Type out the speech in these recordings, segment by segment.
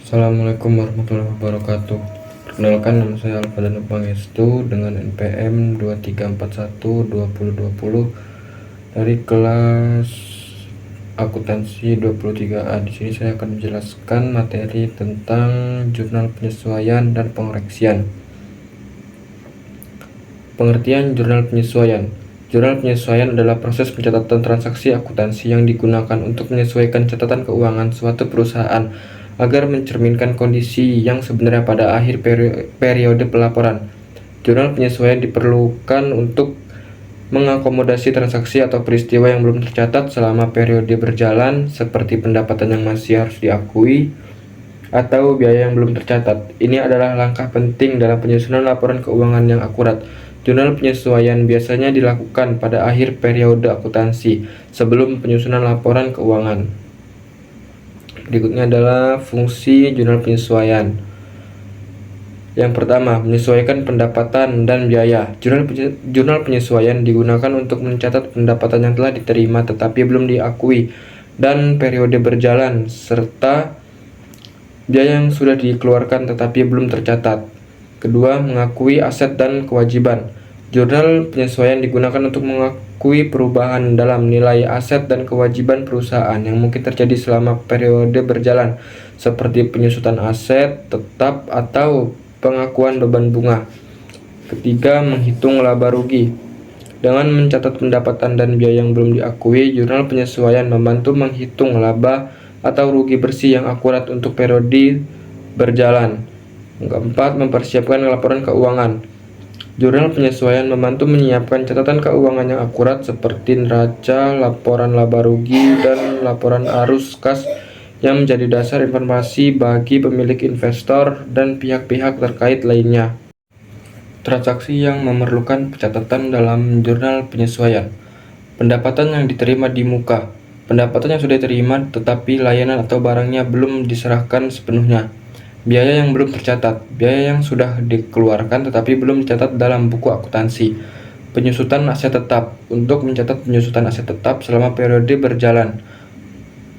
Assalamualaikum warahmatullahi wabarakatuh. Perkenalkan, nama saya Alfadano Pangestu dengan NPM 23412020 dari kelas akuntansi 23A. Di sini saya akan menjelaskan materi tentang jurnal penyesuaian dan pengoreksian. Pengertian jurnal penyesuaian. Jurnal penyesuaian adalah proses pencatatan transaksi akuntansi yang digunakan untuk menyesuaikan catatan keuangan suatu perusahaan agar mencerminkan kondisi yang sebenarnya pada akhir periode pelaporan. Jurnal penyesuaian diperlukan untuk mengakomodasi transaksi atau peristiwa yang belum tercatat selama periode berjalan, seperti pendapatan yang masih harus diakui atau biaya yang belum tercatat. Ini adalah langkah penting dalam penyusunan laporan keuangan yang akurat. Jurnal penyesuaian biasanya dilakukan pada akhir periode akuntansi sebelum penyusunan laporan keuangan. Berikutnya adalah fungsi jurnal penyesuaian. Yang pertama, menyesuaikan pendapatan dan biaya. Jurnal penyesuaian digunakan untuk mencatat pendapatan yang telah diterima tetapi belum diakui dan periode berjalan, serta biaya yang sudah dikeluarkan tetapi belum tercatat. Kedua, mengakui aset dan kewajiban. Jurnal penyesuaian digunakan untuk mengakui perubahan dalam nilai aset dan kewajiban perusahaan yang mungkin terjadi selama periode berjalan, seperti penyusutan aset tetap atau pengakuan beban bunga. Ketiga, menghitung laba rugi. Dengan mencatat pendapatan dan biaya yang belum diakui, jurnal penyesuaian membantu menghitung laba atau rugi bersih yang akurat untuk periode berjalan. Keempat, mempersiapkan laporan keuangan. Jurnal penyesuaian membantu menyiapkan catatan keuangan yang akurat seperti neraca, laporan laba rugi, dan laporan arus kas yang menjadi dasar informasi bagi pemilik investor dan pihak-pihak terkait lainnya. Transaksi yang memerlukan pencatatan dalam jurnal penyesuaian. Pendapatan yang diterima di muka. Pendapatan yang sudah diterima tetapi layanan atau barangnya belum diserahkan sepenuhnya. Biaya yang belum tercatat. Biaya yang sudah dikeluarkan tetapi belum dicatat dalam buku akuntansi. Penyusutan aset tetap. Untuk mencatat penyusutan aset tetap selama periode berjalan.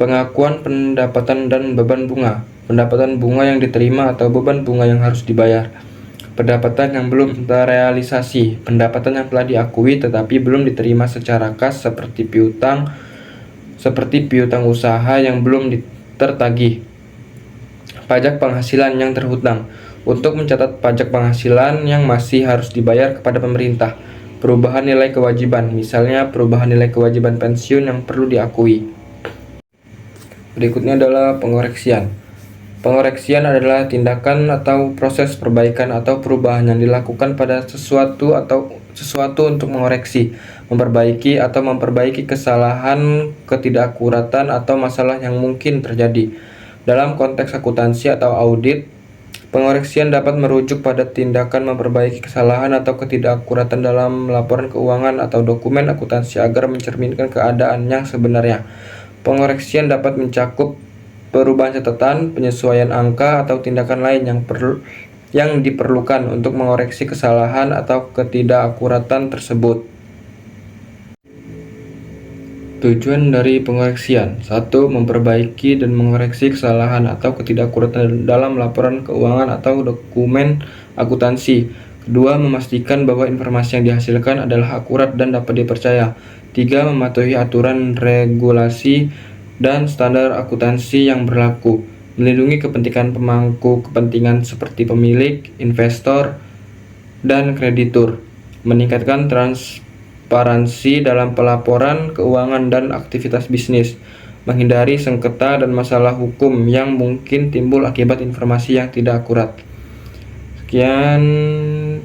Pengakuan pendapatan dan beban bunga. Pendapatan bunga yang diterima atau beban bunga yang harus dibayar. Pendapatan yang belum terrealisasi. Pendapatan yang telah diakui tetapi belum diterima secara kas seperti piutang usaha yang belum tertagih. Pajak penghasilan yang terhutang. Untuk mencatat pajak penghasilan yang masih harus dibayar kepada pemerintah. Perubahan nilai kewajiban, misalnya perubahan nilai kewajiban pensiun yang perlu diakui. Berikutnya adalah pengoreksian. Pengoreksian adalah tindakan atau proses perbaikan atau perubahan yang dilakukan pada sesuatu untuk mengoreksi, memperbaiki atau memperbaiki kesalahan, ketidakakuratan atau masalah yang mungkin terjadi. Dalam konteks akuntansi atau audit, pengoreksian dapat merujuk pada tindakan memperbaiki kesalahan atau ketidakakuratan dalam laporan keuangan atau dokumen akuntansi agar mencerminkan keadaan yang sebenarnya. Pengoreksian dapat mencakup perubahan catatan, penyesuaian angka, atau tindakan lain yang diperlukan untuk mengoreksi kesalahan atau ketidakakuratan tersebut. Tujuan dari pengoreksian: 1. Memperbaiki dan mengoreksi kesalahan atau ketidakakuratan dalam laporan keuangan atau dokumen akuntansi. 2. Memastikan bahwa informasi yang dihasilkan adalah akurat dan dapat dipercaya. 3. Mematuhi aturan, regulasi, dan standar akuntansi yang berlaku. Melindungi kepentingan pemangku kepentingan seperti pemilik, investor, dan kreditur. Meningkatkan transparansi dalam pelaporan keuangan dan aktivitas bisnis. Menghindari sengketa dan masalah hukum yang mungkin timbul akibat informasi yang tidak akurat. Sekian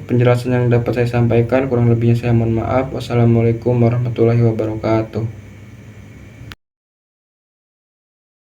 penjelasan yang dapat saya sampaikan, kurang lebihnya saya mohon maaf. Wassalamualaikum warahmatullahi wabarakatuh.